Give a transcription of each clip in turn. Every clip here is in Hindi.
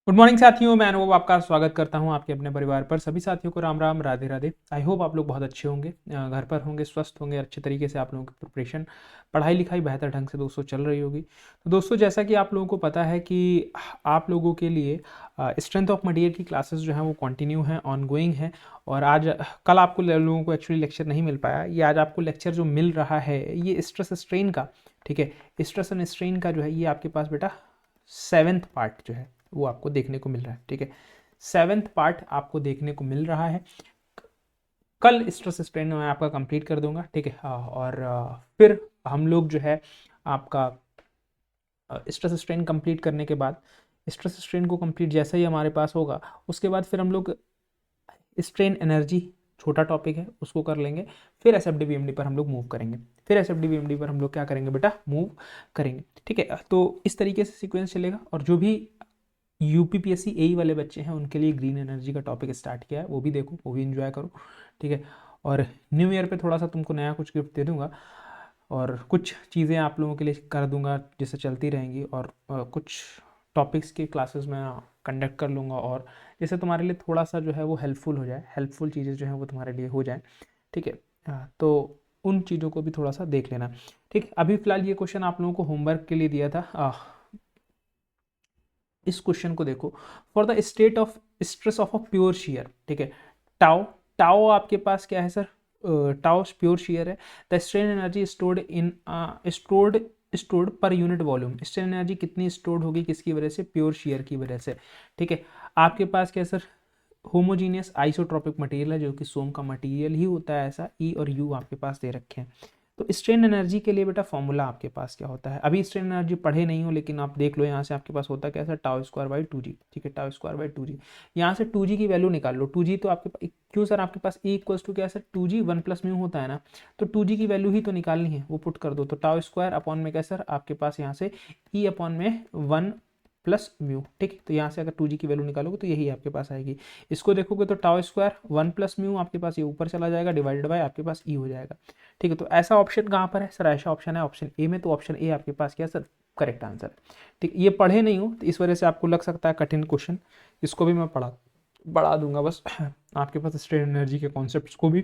गुड मॉर्निंग साथियों, मैं अनुभव आपका स्वागत करता हूं आपके अपने परिवार पर। सभी साथियों को राम राम, राधे राधे। आई होप आप लोग बहुत अच्छे होंगे, घर पर होंगे, स्वस्थ होंगे, अच्छे तरीके से आप लोगों की प्रिपरेशन, पढ़ाई लिखाई बेहतर ढंग से दोस्तों चल रही होगी। तो दोस्तों, जैसा कि आप लोगों को पता है कि आप लोगों के लिए स्ट्रेंथ ऑफ मटेरियल की क्लासेस जो हैं वो कंटिन्यू हैं, ऑनगोइंग हैं। और आज कल आपको लोगों को एक्चुअली लेक्चर नहीं मिल पाया, ये आज आपको लेक्चर जो मिल रहा है ये स्ट्रेस स्ट्रेन का, ठीक है, स्ट्रेस एंड स्ट्रेन का जो है ये आपके पास बेटा 7th पार्ट जो है वो आपको देखने को मिल रहा है। ठीक है, 7th पार्ट आपको देखने को मिल रहा है। कल स्ट्रेस स्ट्रेन मैं आपका कंप्लीट कर दूंगा। ठीक है, और फिर हम लोग जो है आपका स्ट्रेस स्ट्रेन कंप्लीट करने के बाद, स्ट्रेस स्ट्रेन को कंप्लीट जैसा ही हमारे पास होगा उसके बाद फिर हम लोग स्ट्रेन एनर्जी, छोटा टॉपिक है, उसको कर लेंगे। फिर S F D B M D पर हम लोग मूव करेंगे। फिर S F D B M D पर हम लोग क्या करेंगे बेटा, मूव करेंगे। ठीक है, तो इस तरीके से सीक्वेंस चलेगा। और जो भी यूपीपीएससी एई वाले बच्चे हैं उनके लिए ग्रीन एनर्जी का टॉपिक स्टार्ट किया है, वो भी देखो, वो भी इंजॉय करो। ठीक है, और न्यू ईयर पे थोड़ा सा तुमको नया कुछ गिफ्ट दे दूंगा और कुछ चीज़ें आप लोगों के लिए कर दूंगा जिससे चलती रहेंगी। और कुछ टॉपिक्स की क्लासेस मैं कंडक्ट कर लूँगा और जिससे तुम्हारे लिए थोड़ा सा जो है वो हेल्पफुल हो जाए, हेल्पफुल चीज़ें जो हैं वो तुम्हारे लिए हो जाए। ठीक है, तो उन चीज़ों को भी थोड़ा सा देख लेना। ठीक, अभी फिलहाल ये क्वेश्चन आप लोगों को होमवर्क के लिए दिया था। इस क्वेश्चन को देखो, for the state of stress of a pure share. ठीक है, टाउ, टाउ आपके पास क्या है सर, टाउ प्योर शेयर है। The strain energy stored in stored per unit volume. Strain energy कितनी स्टोर्ड होगी, किसकी वजह से, प्योर शेयर की वजह से। ठीक है, आपके पास क्या है सर, होमोजीनियस आइसोट्रोपिक मटेरियल है जो कि सोम का मटेरियल ही होता है। ऐसा ई और यू आपके पास दे रखे हैं। तो स्ट्रेन एनर्जी के लिए बेटा फॉर्मूला आपके पास क्या होता है, अभी स्ट्रेन एनर्जी पढ़े नहीं हो लेकिन आप देख लो, यहाँ से आपके पास होता क्या है, टाउ स्क्वायर बाई 2g। ठीक है, टाउ स्क्वायर बाई 2g, यहाँ से 2g की वैल्यू निकाल लो। 2g तो आपके पास क्यों सर, आपके पास e इक्वल्स टू क्या है सर, 2g 1 प्लस म्यू होता है ना, तो 2g की वैल्यू ही तो निकालनी है, वो पुट कर दो। तो टाउ स्क्वायर अपॉन में क्या सर, आपके पास यहाँ से e अपॉन में 1 प्लस म्यू। ठीक, तो यहाँ से अगर 2g की वैल्यू निकालोगे तो यही आपके पास आएगी। इसको देखोगे तो टाउ स्क्वायर 1 प्लस म्यू आपके पास ये ऊपर चला जाएगा, डिवाइडेड बाय आपके पास ई हो जाएगा। ठीक है, तो ऐसा ऑप्शन कहाँ पर है सर, ऐसा ऑप्शन है ऑप्शन ए में। तो ऑप्शन ए आपके पास क्या सर, करेक्ट आंसर है। ठीक, ये पढ़े नहीं हो तो इस वजह से आपको लग सकता है कठिन क्वेश्चन, इसको भी मैं बढ़ा दूंगा बस आपके पास स्ट्रेन एनर्जी के कॉन्सेप्ट्स को भी,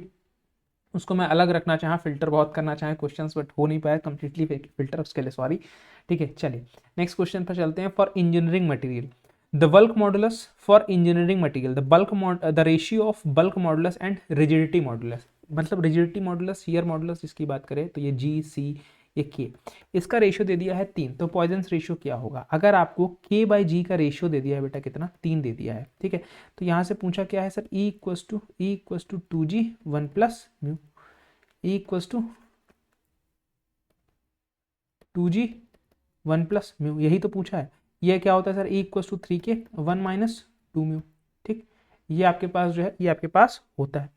उसको मैं अलग रखना चाहा, फिल्टर बहुत करना चाहे क्वेश्चंस, बट हो नहीं पाया कंप्लीटली फिल्टर, उसके लिए सॉरी। ठीक है, चलिए नेक्स्ट क्वेश्चन पर चलते हैं। For engineering material the bulk modulus, for engineering material the ratio of bulk modulus and rigidity modulus, मतलब रिजिडिटी मॉडुलस, शियर मॉडुलस जिसकी बात करें तो ये जी सी ये के, इसका रेशियो दे दिया है 3। तो पॉइजन्स रेशियो क्या होगा, अगर आपको के बाई जी का रेशियो दे दिया है बेटा, कितना, 3 दे दिया है। ठीक है, तो यहाँ से पूछा क्या है sir, E equals to 2g 1 plus mu, E equals to 2g 1 plus mu, यही तो पूछा है। ये क्या होता है सर, ई इक्वस टू 3 के 1 माइनस 2 म्यू। ठीक, ये आपके पास जो है ये आपके पास होता है।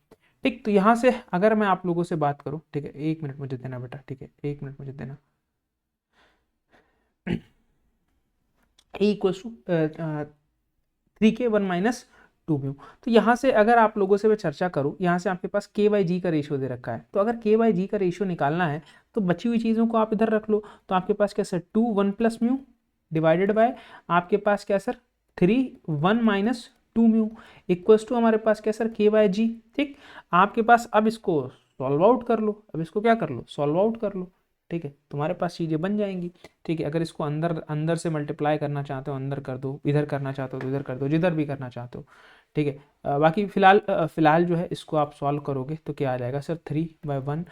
ठीक, तो यहाँ से अगर मैं आप लोगों से बात करूँ, ठीक है, 1 मिनट मुझे देना बेटा, ठीक है, 1 मिनट मुझे देना। ए इक्वस टू 3 के 1 माइनस 2 म्यू। तो यहाँ से अगर आप लोगों से मैं चर्चा करूँ, यहाँ से आपके पास के बाई जी का रेशियो दे रखा है, तो अगर के बाई जी का रेशियो निकालना है तो बची हुई चीज़ों को आप इधर रख लो। तो आपके पास क्या sir, 2 1 plus mu divided by आपके पास क्या sir, 3 1 minus 2 mu equals to हमारे पास क्या सर, के बाई जी। ठीक, आपके पास अब इसको सॉल्व आउट कर लो, अब इसको क्या कर लो, सॉल्व आउट कर लो। ठीक है, तुम्हारे पास चीज़ें बन जाएंगी। ठीक है, अगर इसको अंदर अंदर से मल्टीप्लाई करना चाहते हो अंदर कर दो, इधर करना चाहते हो तो इधर कर दो, जिधर भी करना चाहते हो। ठीक है, बाकी फिलहाल जो है इसको आप सॉल्व करोगे तो क्या आ जाएगा सर, 3/1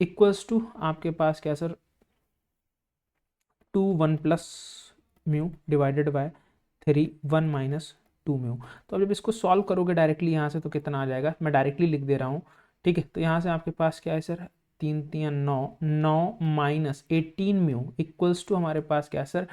इक्वल्स टू आपके पास क्या sir, 2 1 plus mu divided bye 3 1 minus 2 mu. तो अब जब इसको सॉल्व करोगे डायरेक्टली यहाँ से तो कितना आ जाएगा, मैं डायरेक्टली लिख दे रहा हूँ। ठीक है, तो यहाँ से आपके पास क्या है sir, 3 3 9 9 minus 18 mu equals to हमारे पास क्या है सर,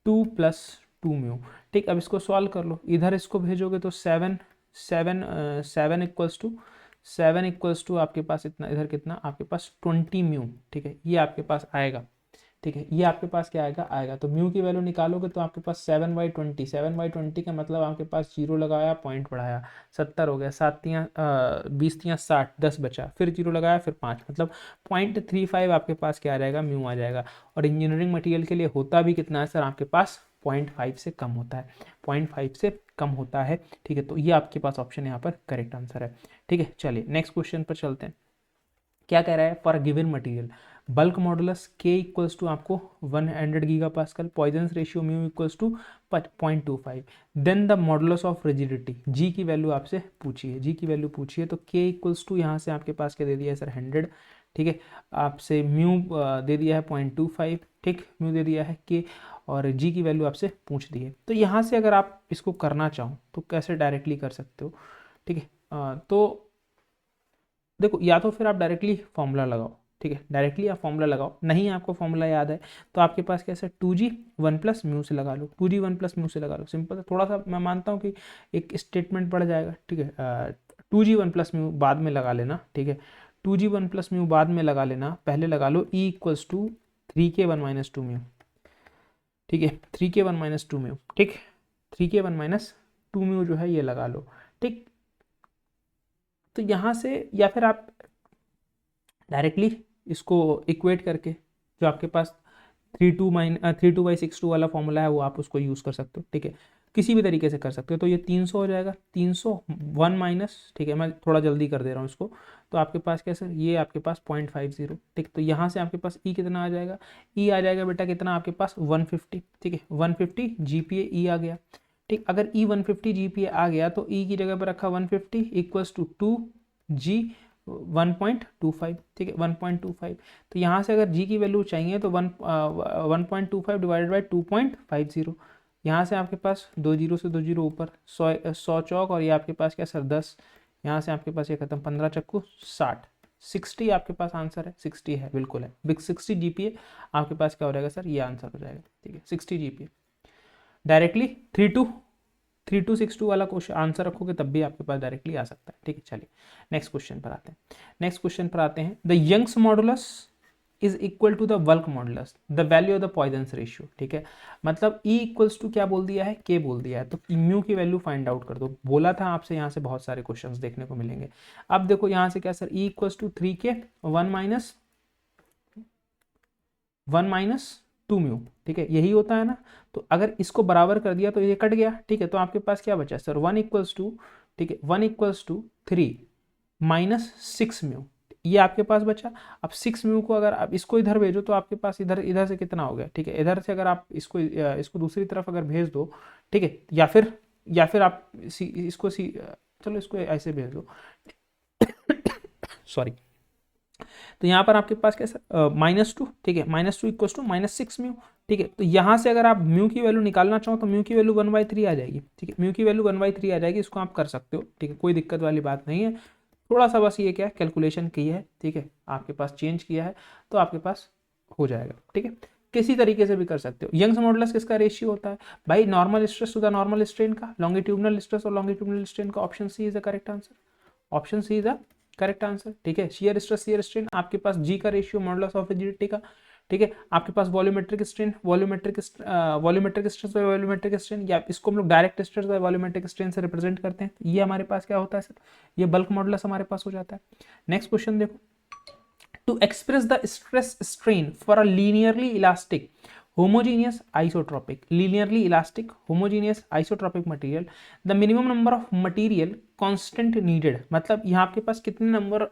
2 प्लस 2 म्यू। ठीक, अब इसको सॉल्व कर लो, इधर इसको भेजोगे तो 7 7 7 इक्वल्स टू आपके पास इतना, इधर कितना आपके पास 20 म्यू। ठीक है, ये आपके पास आएगा। ठीक है, ये आपके पास क्या आएगा, तो म्यू की वैल्यू निकालोगे तो आपके पास 7/20, 7/20 का मतलब आपके पास जीरो लगाया, पॉइंट बढ़ाया, 70 हो गया, 7 20 60, 10 बचा, फिर जीरो लगाया, फिर 5, मतलब 0.35 आपके पास क्या आ जाएगा, म्यू आ जाएगा। और इंजीनियरिंग मटेरियल के लिए होता भी कितना है सर, आपके पास 0.5 से कम होता है, 0.5 से कम होता है, ठीक है। तो ये आपके पास ऑप्शन यहाँ पर करेक्ट आंसर है, ठीक है। चलिए नेक्स्ट क्वेश्चन पर चलते हैं। क्या कह रहा है, for given material bulk modulus के इक्वल्स टू आपको 100 giga pascal, Poisson's ratio mu equals to 0.25, then the modulus of rigidity, G की वैल्यू आपसे पूछी है, जी की वैल्यू पूछी है। तो के इक्वल्स टू यहाँ से आपके पास क्या दे दिया है सर 100, ठीक है। आपसे म्यू दे दिया है 0.25, ठीक, म्यू दे दिया है के, और जी की वैल्यू आपसे पूछ दी है। तो यहाँ से अगर आप इसको करना चाहो तो कैसे डायरेक्टली कर सकते हो, ठीक है। तो देखो, या तो फिर आप डायरेक्टली फॉर्मूला लगाओ, ठीक है, डायरेक्टली आप फॉर्मूला लगाओ, नहीं आपको फॉर्मूला याद है तो आपके पास कैसे 2g 1 प्लस म्यू से लगा लो, 2g 1 प्लस म्यू से लगा लो, सिंपल है। थोड़ा सा मैं मानता हूँ कि एक स्टेटमेंट बढ़ जाएगा, ठीक है। 2g 1 प्लस म्यू बाद में लगा लेना, ठीक है, 2g 1 प्लस म्यू बाद में लगा लेना, पहले लगा लो e equals to 3k1 minus 2 mu, ठीक है, 3k1 माइनस 2 म्यू, ठीक, 3k1 माइनस 2 म्यू जो है ये लगा लो, ठीक। तो यहाँ से या फिर आप डायरेक्टली इसको इक्वेट करके जो आपके पास 32/62 वाला फॉर्मूला है वो आप उसको यूज़ कर सकते हो, ठीक है, किसी भी तरीके से कर सकते हो। तो ये 300 हो जाएगा, 300 1 माइनस, ठीक है, मैं थोड़ा जल्दी कर दे रहा हूँ इसको। तो आपके पास कैसे, ये आपके पास 0.50, ठीक। तो यहाँ से आपके पास ई कितना आ जाएगा, ई आ जाएगा बेटा कितना आपके पास 150, ठीक है, 150 GPA ई आ गया, ठीक। अगर ई 150 GPA आ गया तो ई की जगह पर रखा 150 इक्वल्स टू 2g 1.25, ठीक है, 1.25। तो यहाँ से अगर g की वैल्यू चाहिए तो 1.25 डिवाइडेड बाई 2.50, यहाँ से आपके पास 2 जीरो से 2 जीरो ऊपर 100 चौक, और ये आपके पास क्या सर 10, यहाँ से आपके पास ये खत्म, 15 चक्कू 60, 60 आपके पास आंसर है, 60 है, बिल्कुल है, बिग 60 GPA आपके पास क्या हो जाएगा सर, ये आंसर हो जाएगा, ठीक है, 60 GPA। डायरेक्टली 3262 वाला क्वेश्चन आंसर रखोगे तब भी आपके पास डायरेक्टली आ सकता है, ठीक है। चलिए नेक्स्ट क्वेश्चन पर आते हैं, नेक्स्ट क्वेश्चन पर आते हैं। The Young's modulus is equal to the bulk modulus, the value of the Poisson's ratio, ठीक है। मतलब E इक्वल्स टू क्या बोल दिया है, K बोल दिया है, तो म्यू की वैल्यू फाइंड आउट कर दो। बोला था आपसे, यहाँ से बहुत सारे क्वेश्चंस देखने को मिलेंगे। अब देखो यहाँ से क्या sir, E equals to 3K 1 minus 2 mu, ठीक है, यही होता है ना। तो अगर इसको बराबर कर दिया तो ये कट गया, ठीक है। तो आपके पास क्या बचा सर 1 इक्वल्स टू, ठीक है, 1 इक्वल्स टू 3 माइनस 6 म्यू, ये आपके पास बचा। अब 6 म्यू को अगर आप इसको इधर भेजो तो आपके पास इधर से कितना हो गया, ठीक है, इधर से अगर आप इसको दूसरी तरफ अगर भेज दो, ठीक है, या फिर आप चलो इसको ऐसे भेज दो सॉरी। तो यहाँ पर आपके पास कैसा -2, ठीक है, -2 इक्वल्स टू -6 म्यू, ठीक है। तो यहाँ से अगर आप म्यू की वैल्यू निकालना चाहो तो म्यू की वैल्यू 1/3 आ जाएगी, ठीक है, म्यू की वैल्यू 1/3 आ जाएगी, इसको आप कर सकते हो, ठीक है, कोई दिक्कत वाली बात नहीं है। थोड़ा सा बस ये क्या है, कैलकुलेशन की है, ठीक है, आपके पास चेंज किया है तो आपके पास हो जाएगा, ठीक है। किसी तरीके से भी कर सकते हो। यंग्स मॉडुलस किसका रेशियो होता है भाई, normal stress to the normal strain का, लॉन्गिट्यूडनल स्ट्रेस और लॉन्गिट्यूडनल स्ट्रेन का। Option C is the correct answer, option C is the correct answer, ठीक है। शियर स्ट्रेस शियर स्ट्रेन आपके पास जी का रेशियो मॉडुलस ऑफ रिजिडिटी का, ठीक है। आपके पास volumetric strain volumetric stress by volumetric strain, या इसको हम लोग direct stress by volumetric strain से रिप्रेजेंट करते हैं। ये हमारे पास क्या होता है सर, ये बल्क मॉडुलस हमारे पास हो जाता है। नेक्स्ट क्वेश्चन देखो, to express the stress strain for a linearly elastic homogeneous isotropic linearly elastic homogeneous isotropic material the minimum number of material constant needed, मतलब यहाँ आपके पास कितने नंबर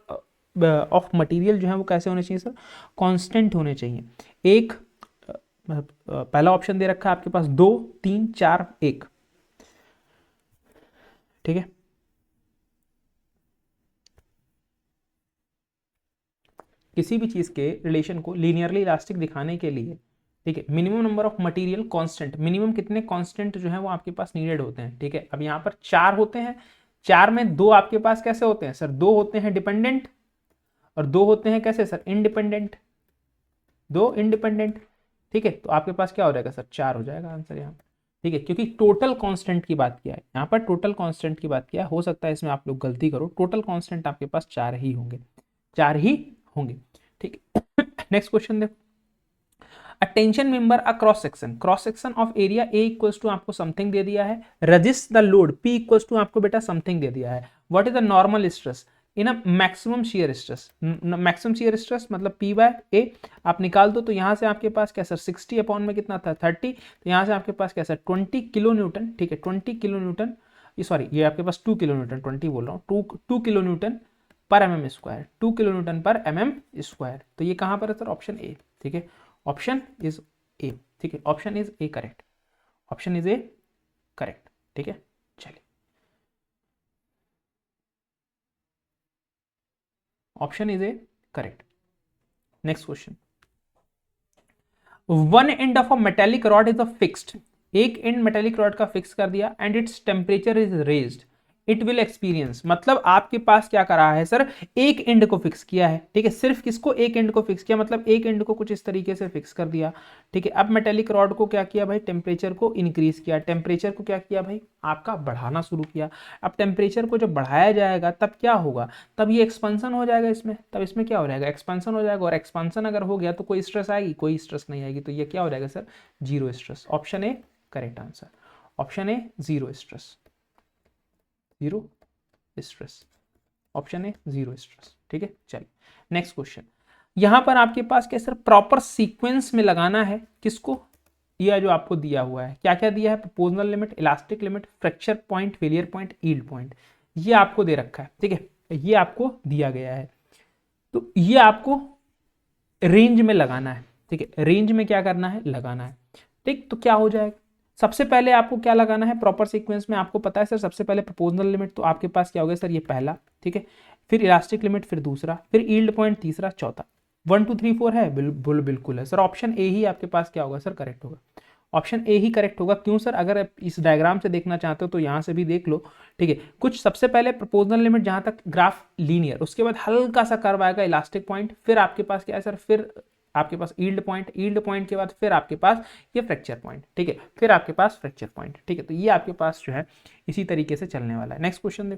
ऑफ मटेरियल जो है वो कैसे होने चाहिए सर, कांस्टेंट होने चाहिए। एक पहला ऑप्शन दे रखा है आपके पास 2 3 4 1, ठीक है। किसी भी चीज के रिलेशन को लीनियरली इलास्टिक दिखाने के लिए, ठीक है, minimum number of material constant, minimum कितने कांस्टेंट जो है वो आपके पास नीडेड होते हैं, ठीक है। अब यहाँ पर 4 होते हैं, 4 में 2 आपके पास कैसे होते हैं सर, 2 होते हैं डिपेंडेंट और 2 होते हैं कैसे सर, इंडिपेंडेंट, 2 इंडिपेंडेंट, ठीक है। तो आपके पास क्या हो जाएगा सर, 4 हो जाएगा आंसर यहाँ पर, ठीक है, क्योंकि टोटल कांस्टेंट की बात किया है यहाँ पर, टोटल कांस्टेंट की बात किया है। हो सकता है इसमें आप लोग गलती करो, टोटल कांस्टेंट आपके पास 4 ही होंगे, 4 ही होंगे, ठीक है। नेक्स्ट क्वेश्चन देखो, a tension member a cross section of area A equals to आपको समथिंग दे दिया है, resist the load P equals to आपको बेटा समथिंग दे दिया है। What is the normal stress, in a maximum shear stress. Maximum shear stress मतलब P बाय ए आप निकाल दो, तो यहाँ से आपके पास क्या सर 60 अपॉन में कितना था 30, तो यहाँ से आपके पास क्या सर 20 किलो न्यूटन, ठीक है 20 किलो न्यूटन, ये सॉरी ये आपके पास 2 किलो न्यूटन, 20 बोल रहा हूँ, 2 किलो न्यूटन पर mm स्क्वायर, 2 किलो न्यूटन पर mm स्क्वायर। तो ये कहाँ पर है सर ऑप्शन ए, ठीक है ऑप्शन इज ए, ठीक है option is A correct, option is A correct, ठीक है चलिए option is A correct. Next question, one end of a metallic rod is a fixed, एक एंड मेटेलिक रॉड का फिक्स कर दिया and its temperature is raised, it will experience, मतलब आपके पास क्या करा है सर, एक एंड को फिक्स किया है, ठीक है सिर्फ किसको, एक एंड को फिक्स किया, मतलब एक एंड को कुछ इस तरीके से फिक्स कर दिया, ठीक है। अब मेटेलिक रॉड को क्या किया भाई, टेम्परेचर को इंक्रीज किया, टेम्परेचर को क्या किया भाई आपका बढ़ाना शुरू किया। अब टेम्परेचर को जब बढ़ाया जाएगा तब क्या होगा, तब ये एक्सपेंशन हो जाएगा इसमें, तब इसमें क्या हो जाएगा एक्सपेंशन हो जाएगा, और एक्सपेंशन अगर हो गया तो कोई स्ट्रेस आएगी, कोई स्ट्रेस नहीं आएगी, तो ये क्या हो जाएगा sir zero stress. Option A correct answer, option A zero stress, zero stress, option A zero stress, ठीक है चलिए नेक्स्ट क्वेश्चन। यहां पर आपके पास क्या सर प्रॉपर सीक्वेंस में लगाना है किसको, यह जो आपको दिया हुआ है क्या क्या दिया है, proportional limit, elastic limit, fracture point, failure point, yield point, ये आपको दे रखा है, ठीक है ये आपको दिया गया है, तो ये आपको रेंज में लगाना है, ठीक है रेंज में क्या करना है लगाना है, ठीक तो क्या हो जाएगा, सबसे पहले आपको क्या लगाना है प्रॉपर सीक्वेंस में, आपको पता है सर सबसे पहले प्रोपोर्शनल लिमिट, तो आपके पास क्या हो गया सर ये पहला, ठीक है फिर इलास्टिक लिमिट, फिर दूसरा, फिर यील्ड पॉइंट तीसरा, चौथा, 1 2 3 4 है बिल्कुल है सर, ऑप्शन ए ही आपके पास क्या होगा सर करेक्ट होगा, ऑप्शन ए ही करेक्ट होगा। क्यों सर, अगर आप इस डायग्राम से देखना चाहते हो तो यहाँ से भी देख लो, ठीक है कुछ सबसे पहले प्रोपोर्शनल लिमिट जहाँ तक ग्राफ लीनियर, उसके बाद हल्का सा कर्व आएगा इलास्टिक पॉइंट, फिर आपके पास क्या है सर, फिर आपके पास यील्ड पॉइंट, यील्ड पॉइंट के बाद फिर आपके पास ये फ्रैक्चर पॉइंट, ठीक है फिर आपके पास फ्रैक्चर पॉइंट, ठीक है तो ये आपके पास जो है इसी तरीके से चलने वाला है। नेक्स्ट क्वेश्चन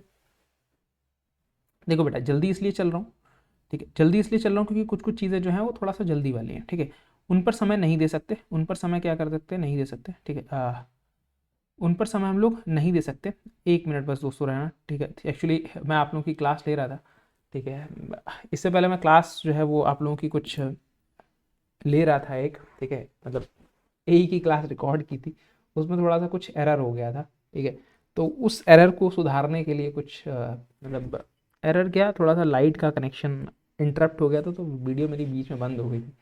देखो बेटा, जल्दी इसलिए चल रहा हूँ, ठीक है जल्दी इसलिए चल रहा हूँ क्योंकि कुछ कुछ चीज़ें जो हैं वो थोड़ा सा जल्दी वाली हैं, ठीक है उन पर समय नहीं दे सकते, उन पर समय क्या कर सकते हैं नहीं दे सकते, ठीक है उन पर समय हम लोग नहीं दे सकते, 1 मिनट बस दोस्तों रहना, ठीक है एक्चुअली मैं आप लोगों की क्लास ले रहा था, ठीक है इससे पहले मैं क्लास जो है वो आप लोगों की कुछ ले रहा था एक, ठीक है मतलब यही की क्लास रिकॉर्ड की थी, उसमें थोड़ा सा कुछ एरर हो गया था, ठीक है तो उस एरर को सुधारने के लिए कुछ मतलब एरर क्या, थोड़ा सा लाइट का कनेक्शन इंटरप्ट हो गया था, तो वीडियो मेरी बीच में बंद हो गई थी,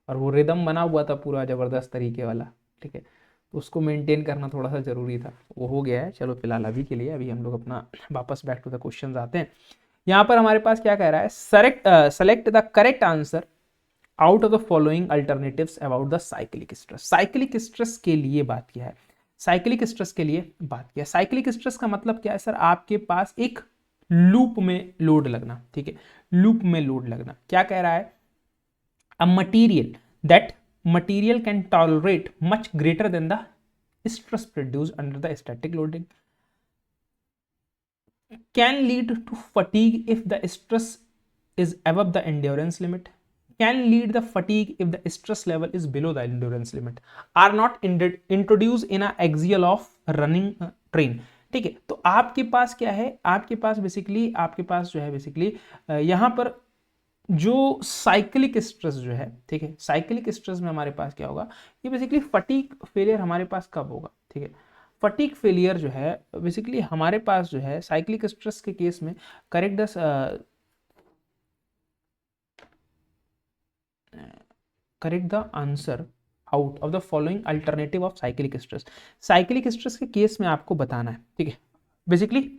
और वो रिदम बना हुआ था पूरा ज़बरदस्त तरीके वाला, ठीक है तो उसको मेंटेन करना थोड़ा सा ज़रूरी था, वो हो गया है। चलो फिलहाल अभी के लिए अभी हम लोग अपना वापस बैक टू द क्वेश्चन आते हैं। यहाँ पर हमारे पास क्या कह रहा है, select the correct answer out of the following alternatives about the cyclic stress. Cyclic stress के लिए बात किया है, साइक्लिक स्ट्रेस के लिए बात किया, साइक्लिक स्ट्रेस का मतलब क्या है सर, आपके पास एक लूप में लोड लगना, ठीक है लूप में लोड लगना, क्या कह रहा है, a material that material can tolerate much greater than the stress produced under the static loading can lead to fatigue if the stress is above the endurance limit, can lead the fatigue if the stress level is below the endurance limit, are not introduced in a axial of running train। ठीक है तो आपके पास क्या है, आपके पास बेसिकली आपके पास जो है बेसिकली यहां पर जो साइक्लिक स्ट्रेस जो है, ठीक है साइक्लिक स्ट्रेस में हमारे पास क्या होगा, ये बेसिकली फटीग फेलियर हमारे पास कब होगा, ठीक है फटीग फेलियर जो है बेसिकली हमारे पास जो है साइक्लिक स्ट्रेस के केस में correct the answer out of the following alternative of cyclic stress. Cyclic stress के केस में आपको बताना है, ठीक है बेसिकली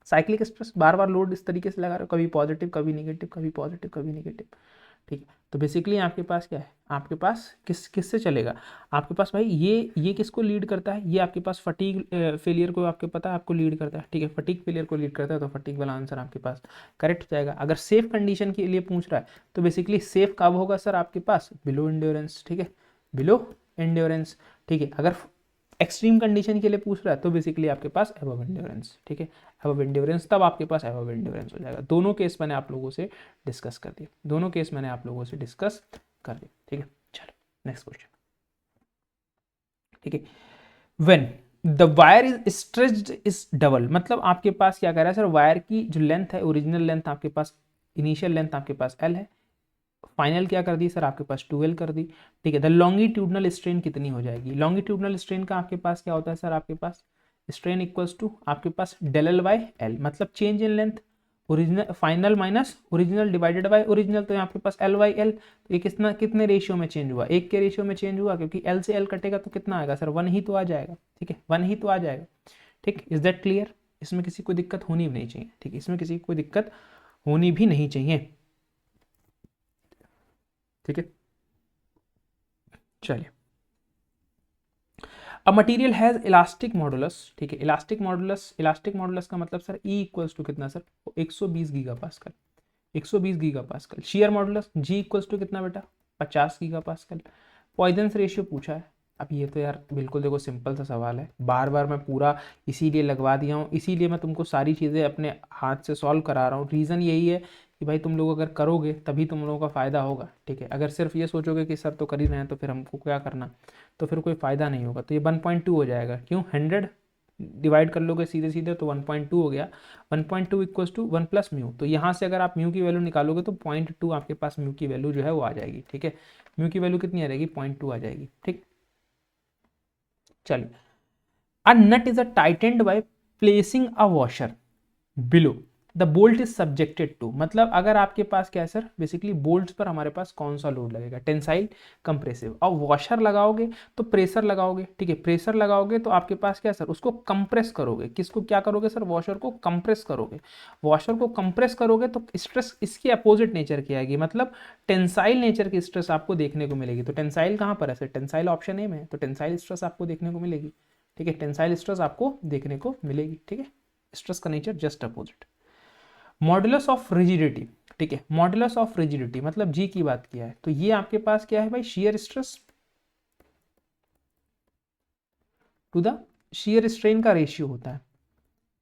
साइक्लिक स्ट्रेस बार बार लोड इस तरीके से लगा रहे हो, कभी पॉजिटिव कभी नेगेटिव कभी पॉजिटिव कभी नेगेटिव, ठीक है तो बेसिकली आपके पास क्या है, आपके पास किससे चलेगा, आपके पास भाई ये किसको लीड करता है, ये आपके पास फटीग फेलियर को आपको पता है आपको लीड करता है, ठीक है फटीग फेलियर को लीड करता है, तो फटीग वाला आंसर आपके पास करेक्ट हो जाएगा। अगर सेफ कंडीशन के लिए पूछ रहा है तो बेसिकली सेफ कब होगा सर आपके पास, बिलो एंड्योरेंस, ठीक है बिलो एंड्योरेंस, ठीक है अगर एक्सट्रीम कंडीशन के लिए पूछ रहा है तो बेसिकली आपके पास अबव एंड्योरेंस, ठीक है अबव एंड्योरेंस, तब आपके पास अबव एंड्योरेंस हो जाएगा। दोनों केस मैंने आप लोगों से डिस्कस कर दिया, दोनों केस मैंने आप लोगों से डिस्कस कर दिया, ठीक है चलो नेक्स्ट क्वेश्चन, ठीक है when the wire is stretched is double, मतलब आपके पास क्या कर रहा है सर, वायर की जो लेंथ है, ओरिजिनल लेंथ आपके पास, इनिशियल लेंथ आपके पास एल है, फाइनल क्या कर दी सर आपके पास 12 कर दी। ठीक है, द लॉन्गिट्यूडनल स्ट्रेन कितनी हो जाएगी, लॉन्गिट्यूडनल स्ट्रेन का आपके पास क्या होता है सर, आपके पास स्ट्रेन इक्वल्स टू आपके पास डेल एल बाई एल, मतलब change in length, original final minus original divided by original, तो यहाँ आपके पास एल बाई एल, तो ये कितना कितने रेशियो में चेंज हुआ, एक के रेशियो में चेंज हुआ, क्योंकि एल से एल कटेगा तो कितना आएगा सर, वन ही तो आ जाएगा। ठीक है, वन ही तो आ जाएगा। ठीक, इज दैट क्लियर? इसमें किसी को दिक्कत होनी भी नहीं चाहिए। ठीक है, इसमें किसी को दिक्कत होनी भी नहीं चाहिए। ठीक है, चलिए, a material has elastic modulus. ठीक है, इलास्टिक मॉडुलस, इलास्टिक मॉडुलस का मतलब सर ई इक्वल्स टू कितना sir, 120 giga pascal, 120 giga pascal. Shear modulus G equals to कितना बेटा, 50 गीगा पास्कल। पॉइजन्स रेशियो पूछा है। अब ये तो यार बिल्कुल देखो सिंपल सा सवाल है, बार बार मैं पूरा इसीलिए लगवा दिया हूँ, इसीलिए मैं तुमको सारी चीज़ें अपने हाथ से सॉल्व करा रहा हूँ। रीज़न यही है कि भाई तुम लोग अगर करोगे तभी तुम लोगों का फ़ायदा होगा। ठीक है, अगर सिर्फ ये सोचोगे कि सर तो कर ही रहे हैं तो फिर हमको क्या करना, तो फिर कोई फ़ायदा नहीं होगा। तो ये 1.2 हो जाएगा, क्यों, 100 डिवाइड कर लोगे सीधे सीधे तो 1.2 हो गया, 1.2 इक्वल्स टू 1 प्लस म्यू। तो यहाँ से अगर आप म्यू की वैल्यू निकालोगे तो 0.2 आपके पास म्यू की वैल्यू जो है वो आ जाएगी। ठीक है, म्यू की वैल्यू कितनी आ जाएगी, 0.2 आ जाएगी। ठीक, चलिए, a nut is a tightened by placing a washer below the bolt is subjected to, मतलब अगर आपके पास क्या है सर, बेसिकली बोल्ट्स पर हमारे पास कौन सा लोड लगेगा, टेंसाइल कंप्रेसिव। और वॉशर लगाओगे तो प्रेशर लगाओगे। ठीक है, प्रेशर लगाओगे तो आपके पास क्या है सर, उसको कंप्रेस करोगे। किसको क्या करोगे सर, वॉशर को कंप्रेस करोगे। वॉशर को कंप्रेस करोगे तो स्ट्रेस इसकी अपोजिट नेचर की आएगी, मतलब टेंसाइल नेचर की स्ट्रेस आपको देखने को मिलेगी। तो टेंसाइल कहाँ पर है सर, टेंसाइल ऑप्शन ए में है, तो टेंसाइल स्ट्रेस आपको देखने को मिलेगी। ठीक है, टेंसाइल स्ट्रेस आपको देखने को मिलेगी। ठीक है, स्ट्रेस का nature just opposite. Modulus of rigidity, ठीक है, मॉडुलस ऑफ रिजिडिटी मतलब जी की बात किया है, तो ये आपके पास क्या है भाई, shear stress to the shear strain का रेशियो होता है।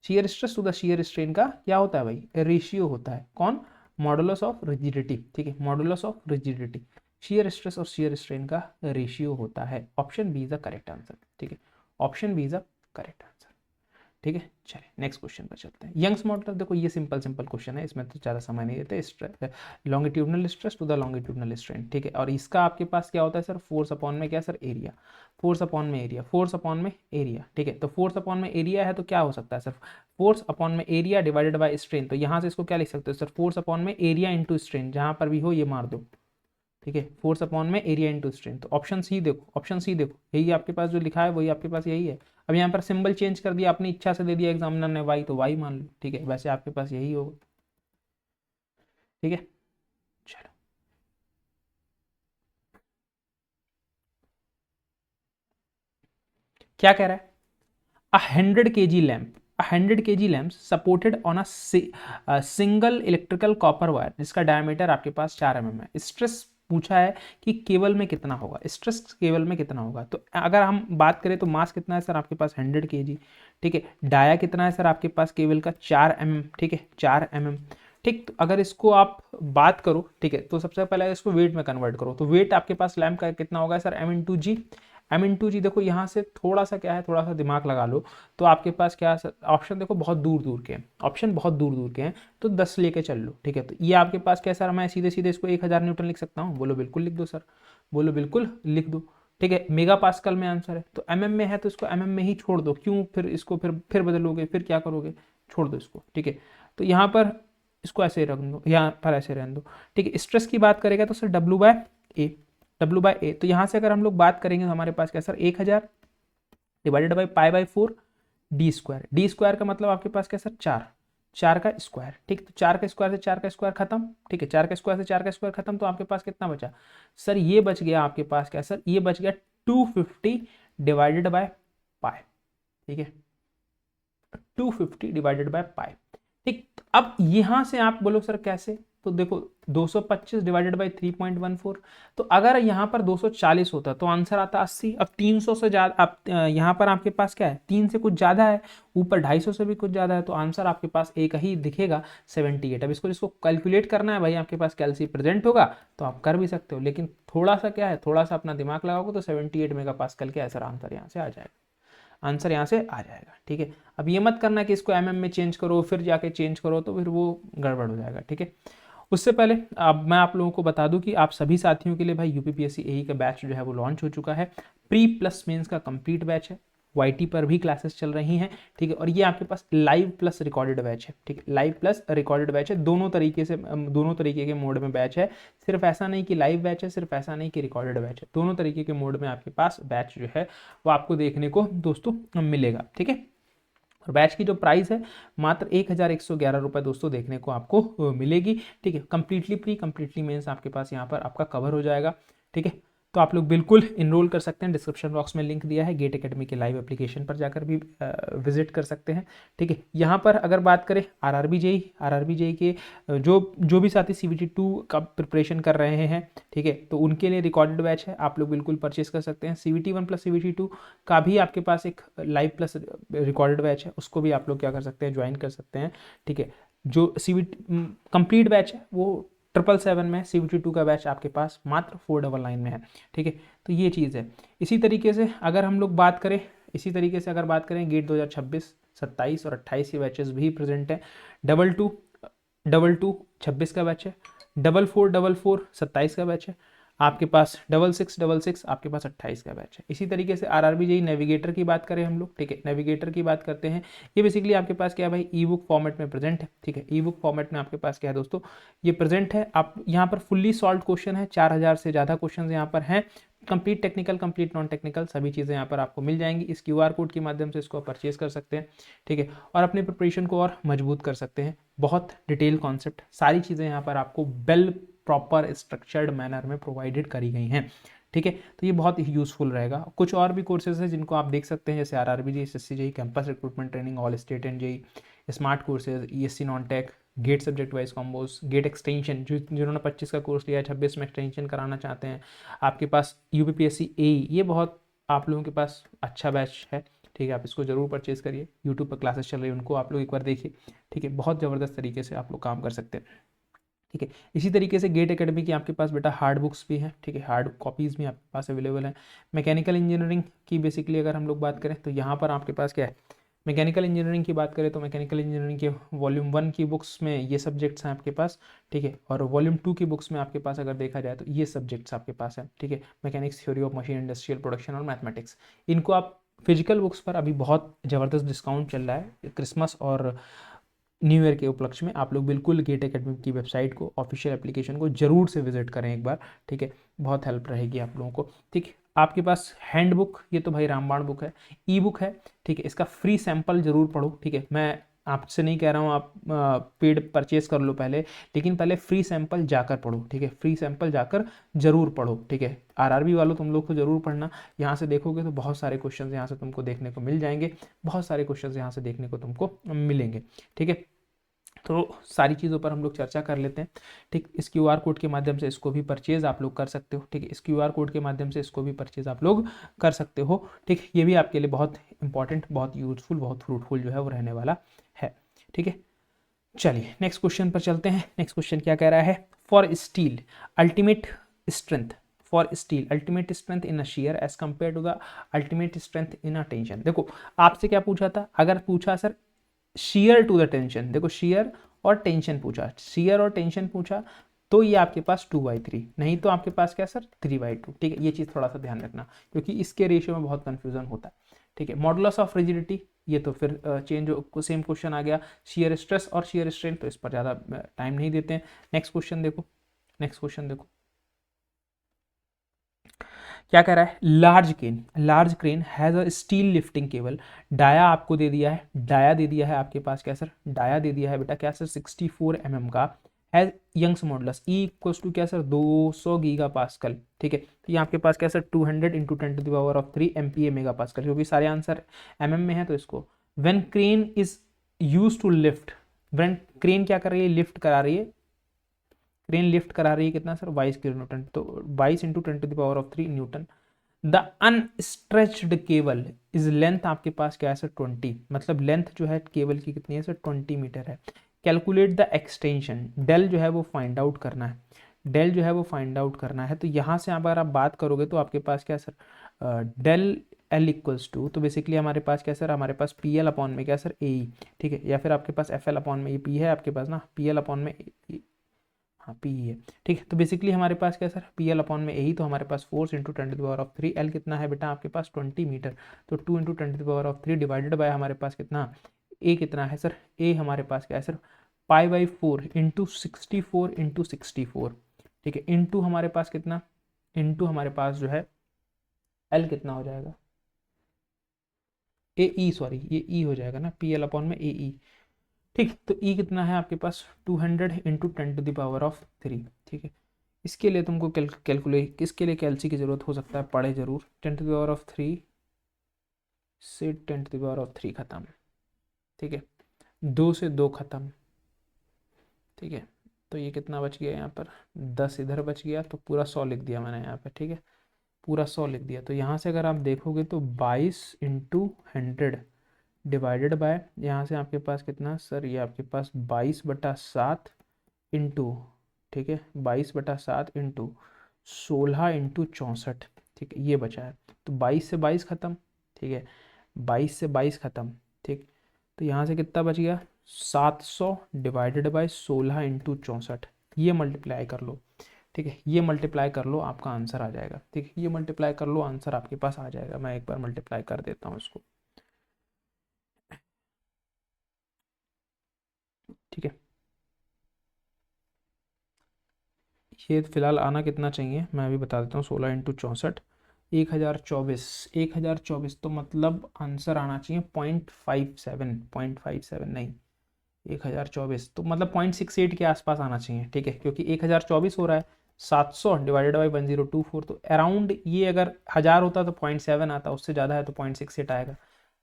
Shear stress to the shear strain का क्या होता है भाई, रेशियो होता है। कौन, मॉडुलस ऑफ रिजिडिटी। ठीक है, modulus of rigidity shear stress और शियर स्ट्रेन का रेशियो होता है। Option B is the correct answer. ठीक है, option B is the correct answer. ठीक है, चलिए नेक्स्ट क्वेश्चन पर चलते हैं। यंग्स मॉडुलस, देखो ये सिंपल सिंपल क्वेश्चन है, इसमें तो ज़्यादा समय नहीं देते। Stress, longitudinal stress to the longitudinal strain. ठीक है, और इसका आपके पास क्या होता है सर, फोर्स अपॉन में क्या सर, एरिया, फोर्स अपॉन में एरिया, फोर्स अपॉन में एरिया। ठीक है, तो फोर्स अपॉन में एरिया है तो क्या हो सकता है सर, फोर्स अपॉन में एरिया डिवाइडेड बाय स्ट्रेन। तो यहाँ से इसको क्या लिख सकते हो सर, फोर्स अपॉन में एरिया इंटू स्ट्रेन, जहाँ पर भी हो ये मार दो। ठीक है, फोर्स अपॉन में एरिया इंटू स्ट्रेन। तो ऑप्शन सी देखो, ऑप्शन सी देखो, यही आपके पास जो लिखा है वही आपके पास यही है। अब यहाँ पर सिंबल चेंज कर दिया, अपनी इच्छा से दे दिया एग्जामिनर ने वाई, तो वाई मान लो। ठीक है, वैसे आपके पास यही होगा। ठीक है, चलो, क्या कह रहा है, a 100 kg lamp, a 100 kg lamp supported on a single electrical copper wire जिसका डायमीटर आपके पास 4 mm है। स्ट्रेस पूछा है कि केबल में कितना होगा, स्ट्रेस केबल में कितना होगा। तो अगर हम बात करें तो मास कितना है सर आपके पास 100 kg। ठीक है, डाया कितना है सर आपके पास केबल का 4 mm। ठीक है, 4 mm। ठीक, तो अगर इसको आप बात करो, ठीक है, तो सबसे पहले इसको वेट में कन्वर्ट करो, तो वेट आपके पास लैम्प का कितना होगा सर, m इंटू जी। एम इंटू जी, देखो यहाँ से थोड़ा सा क्या है, थोड़ा सा दिमाग लगा लो, तो आपके पास क्या है ऑप्शन, देखो बहुत दूर दूर के हैं, ऑप्शन बहुत दूर दूर के हैं, तो 10 लेके चल लो। ठीक है, तो ये आपके पास क्या है सर, मैं सीधे सीधे इसको 1000 न्यूटन लिख सकता हूँ, बोलो बिल्कुल लिख दो सर, बोलो बिल्कुल लिख दो। ठीक है, मेगा पास्कल में आंसर है, तो एमएम में है तो इसको एमएम में ही छोड़ दो, क्यों फिर इसको फिर बदलोगे, फिर क्या करोगे, छोड़ दो इसको। ठीक है, तो यहाँ पर इसको ऐसे ही रख दो, यहाँ पर ऐसे रहने दो। ठीक है, स्ट्रेस की बात करेगा तो सर डब्ल्यू बाय ए, डब्ल्यू बाय ए, तो यहाँ से अगर हम लोग बात करेंगे तो हमारे पास क्या sir, 1000 divided by pi by 4 D square. D square का मतलब आपके पास क्या सर, 4, 4 का स्क्वायर। ठीक, तो 4 का स्क्वायर से 4 का स्क्वायर खत्म। ठीक है, 4 का स्क्वायर से 4 का स्क्वायर खत्म, तो आपके पास कितना बचा सर, ये बच गया आपके पास क्या सर, ये बच गया 250 डिवाइडेड बाय पाई। ठीक है, 250 डिवाइडेड बाय पाई। ठीक, अब यहां से आप बोलो सर कैसे, तो देखो 225 डिवाइडेड बाई 3.14, तो अगर यहाँ पर 240 होता तो आंसर आता 80। अब 300 से ज़्यादा, अब यहाँ पर आपके पास क्या है, 3 से कुछ ज़्यादा है, ऊपर 250 से भी कुछ ज़्यादा है, तो आंसर आपके पास एक ही दिखेगा 78। अब इसको जिसको कैलकुलेट करना है भाई, आपके पास कैलसी प्रेजेंट होगा तो आप कर भी सकते हो, लेकिन थोड़ा सा क्या है, थोड़ा सा अपना दिमाग लगाओगे तो 78 मेगा पास्कल के आंसर यहाँ से आ जाएगा। आंसर यहाँ से आ जाएगा, ठीक है। अब ये मत करना कि इसको mm में चेंज करो फिर जाके चेंज करो, तो फिर वो गड़बड़ हो जाएगा, ठीक है। उससे पहले अब मैं आप लोगों को बता दूं कि आप सभी साथियों के लिए भाई यूपीपीएससी एई का बैच जो है वो लॉन्च हो चुका है। प्री प्लस मेंस का कंप्लीट बैच है, वाईटी पर भी क्लासेस चल रही हैं, ठीक है। और ये आपके पास लाइव प्लस रिकॉर्डेड बैच है, ठीक है। लाइव प्लस रिकॉर्डेड बैच है, दोनों तरीके के मोड में बैच है। सिर्फ ऐसा नहीं कि लाइव बैच है, सिर्फ ऐसा नहीं कि रिकॉर्डेड बैच है, दोनों तरीके के मोड में आपके पास बैच जो है वो आपको देखने को दोस्तों मिलेगा, ठीक है। और बैच की जो प्राइस है मात्र 1111 रुपये दोस्तों देखने को आपको मिलेगी, ठीक है। कंप्लीटली प्री कंप्लीटली मेंस आपके पास यहाँ पर आपका कवर हो जाएगा, ठीक है। तो आप लोग बिल्कुल इनरोल कर सकते हैं, डिस्क्रिप्शन बॉक्स में लिंक दिया है, गेट एकेडमी के लाइव एप्लीकेशन पर जाकर भी विजिट कर सकते हैं, ठीक है। यहाँ पर अगर बात करें आरआरबी जेई के जो भी साथी CVT 2 का प्रिपरेशन कर रहे हैं, ठीक है, तो उनके लिए रिकॉर्डेड बैच है, आप लोग बिल्कुल परचेस कर सकते हैं। CVT 1 प्लस CVT 2 का भी आपके पास एक लाइव प्लस रिकॉर्डेड बैच है, उसको भी आप लोग क्या कर सकते हैं, ज्वाइन कर सकते हैं, ठीक है। जो CVT कंप्लीट बैच है वो 777 में, CVT 2 का बैच आपके पास मात्र 499 में है, ठीक है। तो ये चीज़ है। इसी तरीके से अगर हम लोग बात करें गेट 2026, 27 और 28 के बैचेस भी प्रेजेंट है। 22 26 का बैच है, 44 27 का बैच है, आपके पास 66 आपके पास 28 का बैच है। इसी तरीके से आरआरबी जेई नेविगेटर की बात करें हम लोग, ठीक है, नेविगेटर की बात करते हैं। ये बेसिकली आपके पास क्या है भाई, ई बुक फॉर्मेट में प्रेजेंट है, ठीक है। ई बुक फॉर्मेट में आपके पास क्या है दोस्तों, ये प्रेजेंट है। आप यहाँ पर फुल्ली सॉल्व क्वेश्चन है, 4000 से ज़्यादा क्वेश्चन यहाँ पर हैं। Complete technical, complete non technical सभी चीज़ें यहाँ पर आपको मिल जाएंगी। इस QR कोड के माध्यम से इसको परचेज कर सकते हैं, ठीक है। और अपने प्रिपरेशन को और मजबूत कर सकते हैं। बहुत डिटेल कॉन्सेप्ट सारी चीज़ें यहाँ पर आपको वेल प्रॉपर स्ट्रक्चर्ड मैनर में प्रोवाइडेड करी गई हैं, ठीक है। तो ये बहुत ही यूजफुल रहेगा। कुछ और भी कोर्सेज हैं जिनको आप देख सकते हैं, जैसे RRB JE, SSC JE, campus recruitment training, all state and JE, smart courses, ESC non tech, gate subject wise combos, gate extension, जिन्होंने 25 का कोर्स लिया है 26 में एक्सटेंशन कराना चाहते हैं, आपके पास यूपीपीएससी एई, ये बहुत आप लोगों के पास अच्छा बैच है, ठीक है। आप इसको जरूर परचेज करिए, यूट्यूब पर क्लासेस चल रही है उनको आप लोग एक बार देखिए, ठीक है। बहुत ज़बरदस्त तरीके से आप लोग काम कर सकते हैं, ठीक है। इसी तरीके से गेट एकेडमी की आपके पास बेटा हार्ड बुक्स भी हैं, ठीक है, हार्ड कॉपीज़ भी आपके पास अवेलेबल हैं। मैकेनिकल इंजीनियरिंग की बेसिकली अगर हम लोग बात करें तो यहाँ पर आपके पास क्या है, मैकेनिकल इंजीनियरिंग की बात करें तो मैकेनिकल इंजीनियरिंग के वॉल्यूम 1 की बुक्स में ये सब्जेक्ट्स हैं आपके पास, ठीक है। और वॉल्यूम 2 की बुक्स में आपके पास अगर देखा जाए तो ये सब्जेक्ट्स आपके पास हैं, ठीक है। Mechanics, theory of machine, industrial production और मैथमेटिक्स। इनको आप फिजिकल बुक्स पर अभी बहुत ज़बरदस्त डिस्काउंट चल रहा है, क्रिसमस और न्यू ईयर के उपलक्ष्य में। आप लोग बिल्कुल गेट एकेडमी की वेबसाइट को, ऑफिशियल एप्लीकेशन को जरूर से विजिट करें एक बार, ठीक है। बहुत हेल्प रहेगी आप लोगों को, ठीक है। आपके पास हैंड बुक, ये तो भाई रामबाण बुक है, ई बुक है, ठीक है। इसका फ्री सैंपल जरूर पढ़ो, ठीक है। मैं आपसे नहीं कह रहा हूँ आप पेड परचेज कर लो पहले, लेकिन पहले फ्री सैंपल जाकर पढ़ो, ठीक है। फ्री सैंपल जाकर जरूर पढ़ो, ठीक है। आरआरबी वालों तुम लोग को जरूर पढ़ना। यहाँ से देखोगे तो बहुत सारे क्वेश्चंस यहाँ से तुमको देखने को मिल जाएंगे, बहुत सारे क्वेश्चंस यहाँ से देखने को तुमको मिलेंगे, ठीक है। तो सारी चीज़ों पर हम लोग चर्चा कर लेते हैं, ठीक। इस QR कोड के माध्यम से इसको भी परचेज आप लोग कर सकते हो, ठीक है। इस QR कोड के माध्यम से इसको भी परचेज आप लोग कर सकते हो, ठीक। ये भी आपके लिए बहुत इंपॉर्टेंट, बहुत यूजफुल, बहुत फ्रूटफुल जो है वो रहने वाला है, ठीक है। चलिए नेक्स्ट क्वेश्चन पर चलते हैं। नेक्स्ट क्वेश्चन क्या कह रहा है, for steel ultimate strength in a shear as compare to the ultimate strength in a tension. देखो आपसे क्या पूछा था, अगर पूछा sir shear to the tension, देखो shear और टेंशन पूछा, shear और टेंशन पूछा तो ये आपके पास 2/3, नहीं तो आपके पास क्या सर 3/2, ठीक है। ये चीज़ थोड़ा सा ध्यान रखना क्योंकि इसके रेशियो में बहुत कंफ्यूजन होता है, ठीक है। मॉडुलस ऑफ रिजिडिटी, ये तो फिर चेंज सेम क्वेश्चन आ गया। शियर स्ट्रेस और शियर स्ट्रेन, तो इस पर ज़्यादा टाइम नहीं देते हैं। नेक्स्ट क्वेश्चन देखो क्या कह रहा है, large crane has a steel lifting cable. Dia आपको दे दिया है, आपके पास क्या सर, डाया दे दिया है बेटा क्या सर 64 mm का, has Young's modulus E equals to क्या सर 200 गीगा पास्कल, ठीक है। तो ये आपके पास क्या sir 200 into 10⁻³ MPa mega pascal, क्योंकि सारे आंसर mm में है तो इसको। When crane is use to lift, when crane क्या कर रही है, लिफ्ट करा रही है, क्रेन लिफ्ट करा रही है कितना सर 22 किलो न्यूटन, तो 22 into 10⁻³ Newton. The unstretched cable is length आपके पास क्या है सर 20, मतलब लेंथ जो है केबल की कितनी है सर 20 मीटर है। कैलकुलेट द एक्सटेंशन, डेल जो है वो फाइंड आउट करना है, तो यहाँ से अगर आप बात करोगे तो आपके पास क्या sir del L equals to, तो बेसिकली हमारे पास क्या सर, हमारे पास पी एल अपॉन में क्या सर ए ई, ठीक है, या फिर आपके पास एफ एल अपॉन में ये पी है आपके पास ना, पी एल अपॉन में हाँ पी है, ठीक है। तो बेसिकली हमारे पास क्या सर, पी एल अपॉन में ए ही, तो हमारे पास फोर्स इंटू 10⁻³ एल कितना है बेटा आपके पास 20 मीटर, तो 2 इंटू 10⁻³ डिवाइडेड बाय हमारे पास कितना ए कितना है सर, ए हमारे पास क्या है सर π/4 इंटू 64 ठीक है, इंटू हमारे पास कितना, इंटू हमारे पास जो है एल कितना हो जाएगा ए ई, सॉरी ये ई हो जाएगा ना, पी एल अपॉन में ए ई, ठीक। तो ई कितना है आपके पास 200 इंटू 10⁻³ ठीक है। इसके लिए तुमको कैलकुलेट, किसके लिए कैलसी की ज़रूरत हो सकता है, पढ़े जरूर, 10⁻³ से 10⁻³ ख़त्म, ठीक है, 2 से 2 ख़त्म, ठीक है। तो ये कितना बच गया यहाँ पर, 10 इधर बच गया, तो पूरा 100 लिख दिया मैंने यहाँ पे, ठीक है, पूरा 100 लिख दिया। तो यहाँ से अगर आप देखोगे तो 22 इंटू 100 डिवाइडेड बाय, यहाँ से आपके पास कितना सर, ये आपके पास 22/7 इंटू, ठीक है, 22/7 इंटू 16 इंटू 64, ठीक है, ये बचा है। तो 22 से 22 ख़त्म, ठीक है, 22 से 22 ख़त्म, ठीक। तो यहाँ से कितना बच गया 700 डिवाइडेड बाय 16 इंटू 64, ये मल्टीप्लाई कर लो, ठीक है, ये मल्टीप्लाई कर लो, आपका आंसर आ जाएगा, ठीक है, ये मल्टीप्लाई कर लो, आंसर आपके पास आ जाएगा। मैं एक बार मल्टीप्लाई कर देता हूँ इसको, ठीक है। ये फिलहाल आना कितना चाहिए मैं अभी बता देता हूँ, 16 इंटू 64 1024, 1024, तो मतलब आंसर आना चाहिए 0.57, 0.57 नहीं 1024, तो मतलब 0.68 के आसपास आना चाहिए, ठीक है, क्योंकि 1024 हो रहा है, 700 डिवाइडेड बाई 1024, तो अराउंड ये अगर 1000 होता तो 0.7 आता, उससे ज़्यादा है तो 0.68 आएगा,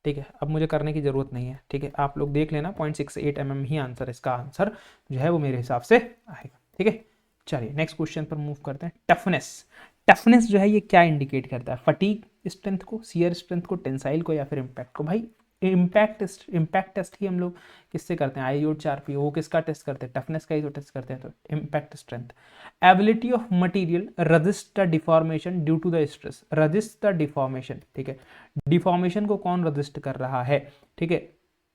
ठीक है। अब मुझे करने की ज़रूरत नहीं है, ठीक है, आप लोग देख लेना 0.68 mm ही आंसर, इसका आंसर जो है वो मेरे हिसाब से आएगा, ठीक है। चलिए नेक्स्ट क्वेश्चन पर मूव करते हैं। टफनेस, टफनेस जो है ये क्या इंडिकेट करता है, फटीग स्ट्रेंथ को, शियर स्ट्रेंथ को, टेंसाइल को, या फिर इम्पैक्ट को। भाई इम्पैक्ट टेस्ट ही हम लोग किससे करते हैं, IOD/4P, वो किसका टेस्ट करते हैं, टफनेस का ही तो टेस्ट करते हैं, तो impact strength. Ability of material resist the deformation due to the stress, resist the deformation, ठीक है, डिफॉर्मेशन को कौन रजिस्ट कर रहा है, ठीक है,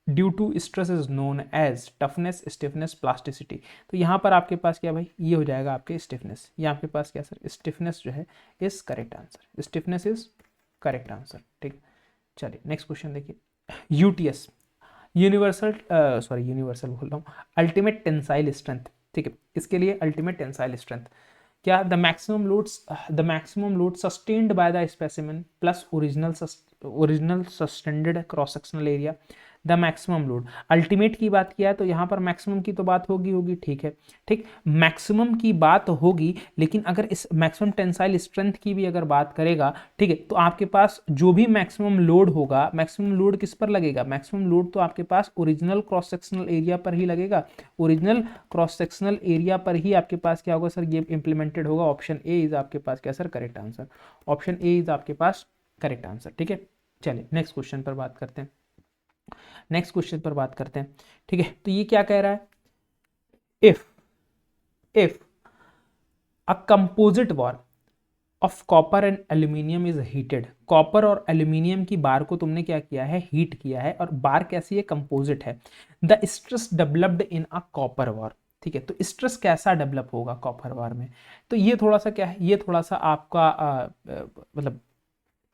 due to stress is known as toughness, stiffness, plasticity. तो यहाँ पर आपके पास क्या भाई, ये हो जाएगा आपके स्टिफनेस, ये आपके पास क्या सर, स्टिफनेस जो है is correct answer, stiffness is correct answer, ठीक। चलिए नेक्स्ट क्वेश्चन देखिए, यूटीएस, यूनिवर्सल यूनिवर्सल बोल रहा हूँ, अल्टीमेट टेंसाइल स्ट्रेंथ, ठीक है, इसके लिए अल्टीमेट टेंसाइल स्ट्रेंथ क्या, the maximum load sustained by the specimen plus original sustained cross sectional area, the maximum load. Ultimate की बात किया है तो यहाँ पर मैक्सिमम की तो बात होगी, ठीक है, ठीक, मैक्सिमम की बात होगी, लेकिन अगर इस मैक्सिमम टेंसाइल स्ट्रेंथ की भी अगर बात करेगा, ठीक है, तो आपके पास जो भी मैक्सिमम लोड होगा, मैक्सिमम लोड किस पर लगेगा, मैक्सिमम लोड तो आपके पास ओरिजिनल क्रॉस सेक्शनल एरिया पर ही लगेगा, ओरिजिनल क्रॉस सेक्शनल एरिया पर ही आपके पास क्या होगा सर, ये इंप्लीमेंटेड होगा। ऑप्शन ए इज आपके पास क्या sir, correct answer, option A is आपके पास करेक्ट आंसर, ठीक है। चलिए नेक्स्ट क्वेश्चन पर बात करते हैं, नेक्स्ट क्वेश्चन पर बात करते हैं, ठीक है। तो ये क्या कह रहा है, if a composite bar of copper and aluminium is heated, copper और एल्यूमिनियम की बार को तुमने क्या किया है, हीट किया है, और बार कैसी है, कंपोजिट है, the stress developed in a copper bar, ठीक है। तो स्ट्रेस कैसा डेवलप होगा कॉपर बार में, तो ये थोड़ा सा क्या है, ये थोड़ा सा आपका मतलब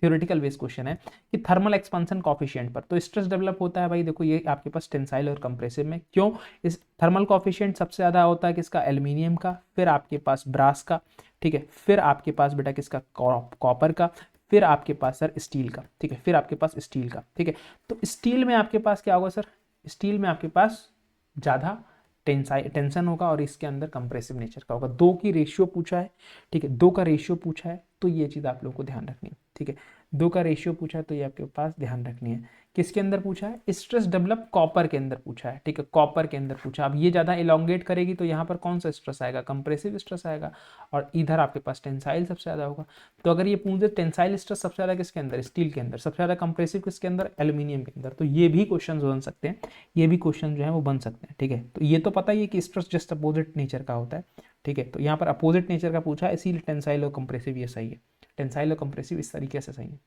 थ्योरेटिकल बेस क्वेश्चन है कि थर्मल एक्सपेंशन कॉफिशिएंट पर तो स्ट्रेस डेवलप होता है। भाई देखो ये आपके पास टेंसाइल और कंप्रेसिव में, क्यों, इस थर्मल कॉफिशिएंट सबसे ज़्यादा होता है किसका, एल्यूमिनियम का, फिर आपके पास ब्रास का, ठीक है, फिर आपके पास बेटा किसका, कॉपर का, फिर आपके पास सर स्टील का, ठीक है, फिर आपके पास स्टील का, ठीक है। तो स्टील में आपके पास क्या होगा सर, स्टील में आपके पास ज़्यादा टेंशन होगा, और इसके अंदर कंप्रेसिव नेचर का होगा। 2 की रेशियो पूछा है, ठीक है, 2 का रेशियो पूछा है, तो ये चीज़ आप लोगों को ध्यान रखनी है, ठीक है, 2 का रेशियो पूछा है, तो ये आपके पास ध्यान रखनी है। किसके अंदर पूछा है, स्ट्रेस डेवलप कॉपर के अंदर पूछा है, ठीक है, कॉपर के अंदर पूछा। अब ये ज़्यादा इलोंगेट करेगी तो यहाँ पर कौन सा स्ट्रेस आएगा, कंप्रेसिव स्ट्रेस आएगा, और इधर आपके पास टेंसाइल सबसे ज़्यादा होगा। तो अगर ये पूछे टेंसाइल स्ट्रेस सबसे ज़्यादा किसके अंदर, स्टील के अंदर, सबसे ज़्यादा कंप्रेसिव किसके अंदर, एल्यूमिनियम के अंदर, तो ये भी क्वेश्चन बन सकते हैं, ये भी क्वेश्चन जो है वो बन सकते हैं, ठीक है। तो ये तो पता ही है कि स्ट्रेस जस्ट अपोजिट नेचर का होता है, ठीक है, तो यहाँ पर अपोजिट नेचर का पूछा है, इसीलिए टेंसाइल और कंप्रेसिव ये सही है, टेंसाइल और कंप्रेसिव इस तरीके से सही है,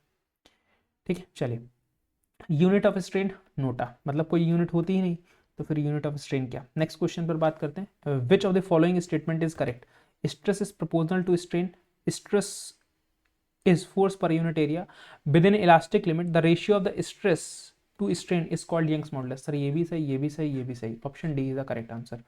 ठीक है, चलिए यूनिट ऑफ स्ट्रेन नोटा, मतलब कोई यूनिट होती ही नहीं, तो फिर यूनिट ऑफ स्ट्रेन क्या। नेक्स्ट क्वेश्चन पर बात करते हैं, which of the following statement is correct, stress is proportional to strain, stress is force per unit area within elastic limit, the ratio of the stress to strain is called Young's modulus। Sir ये भी सही, ये भी सही, ये भी सही, option D is the correct answer,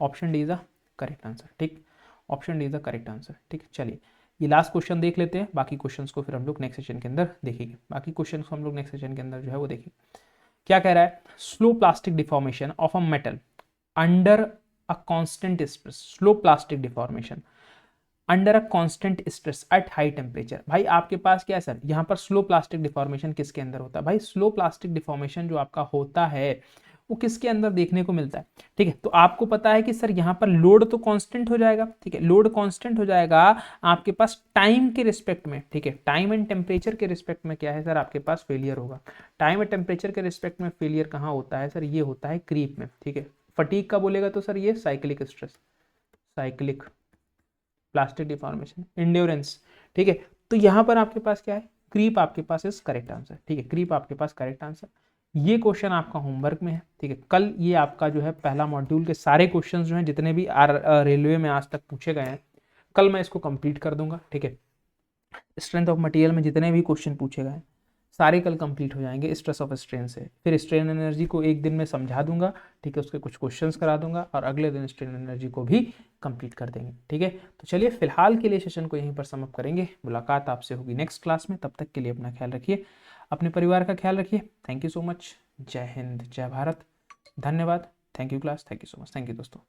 option D is the correct answer, ठीक, option D is the correct answer, ठीक। चलिए ये लास्ट क्वेश्चन देख लेते हैं, बाकी क्वेश्चंस को फिर हम लोग नेक्स्ट सेशन के अंदर देखेंगे, बाकी क्वेश्चंस को हम लोग नेक्स्ट सेशन के अंदर जो है वो देखेंगे। क्या कह रहा है, slow plastic deformation of a metal under a constant stress, slow plastic deformation under a constant stress at high temperature. भाई आपके पास क्या है सर, यहाँ पर स्लो प्लास्टिक डिफॉर्मेशन किसके अंदर होता है, भाई स्लो प्लास्टिक डिफॉर्मेशन जो आपका होता है वो किसके अंदर देखने को मिलता है, ठीक है। तो आपको पता है कि सर यहाँ पर लोड तो कांस्टेंट हो जाएगा, ठीक है, लोड कांस्टेंट हो जाएगा आपके पास टाइम के रिस्पेक्ट में, ठीक है, टाइम एंड टेम्परेचर के रिस्पेक्ट में क्या है सर आपके पास फेलियर होगा। टाइम एंड टेम्परेचर के रिस्पेक्ट में फेलियर कहाँ होता है सर, ये होता है क्रीप में, ठीक है। फटीग का बोलेगा तो सर ये cyclic stress, cyclic plastic deformation, endurance, ठीक है। तो यहां पर आपके पास क्या है, क्रीप आपके पास इज करेक्ट आंसर, ठीक है, क्रीप आपके पास करेक्ट आंसर। ये क्वेश्चन आपका होमवर्क में है, ठीक है। कल ये आपका जो है पहला मॉड्यूल के सारे क्वेश्चन जो हैं जितने भी रेलवे में आज तक पूछे गए हैं, कल मैं इसको कंप्लीट कर दूंगा, ठीक है। स्ट्रेंथ ऑफ मटेरियल में जितने भी क्वेश्चन पूछे गए हैं सारे कल कंप्लीट हो जाएंगे स्ट्रेस ऑफ स्ट्रेन से। फिर स्ट्रेन एनर्जी को एक दिन में समझा दूंगा, ठीक है, उसके कुछ क्वेश्चंस करा दूंगा और अगले दिन स्ट्रेन एनर्जी को भी कंप्लीट कर देंगे, ठीक है। तो चलिए फिलहाल के लिए सेशन को यहीं पर समाप्त करेंगे, मुलाकात आपसे होगी नेक्स्ट क्लास में, तब तक के लिए अपना ख्याल रखिए, अपने परिवार का ख्याल रखिए। थैंक यू सो मच, जय हिंद, जय भारत, धन्यवाद, thank you class, thank you so much, thank you दोस्तों।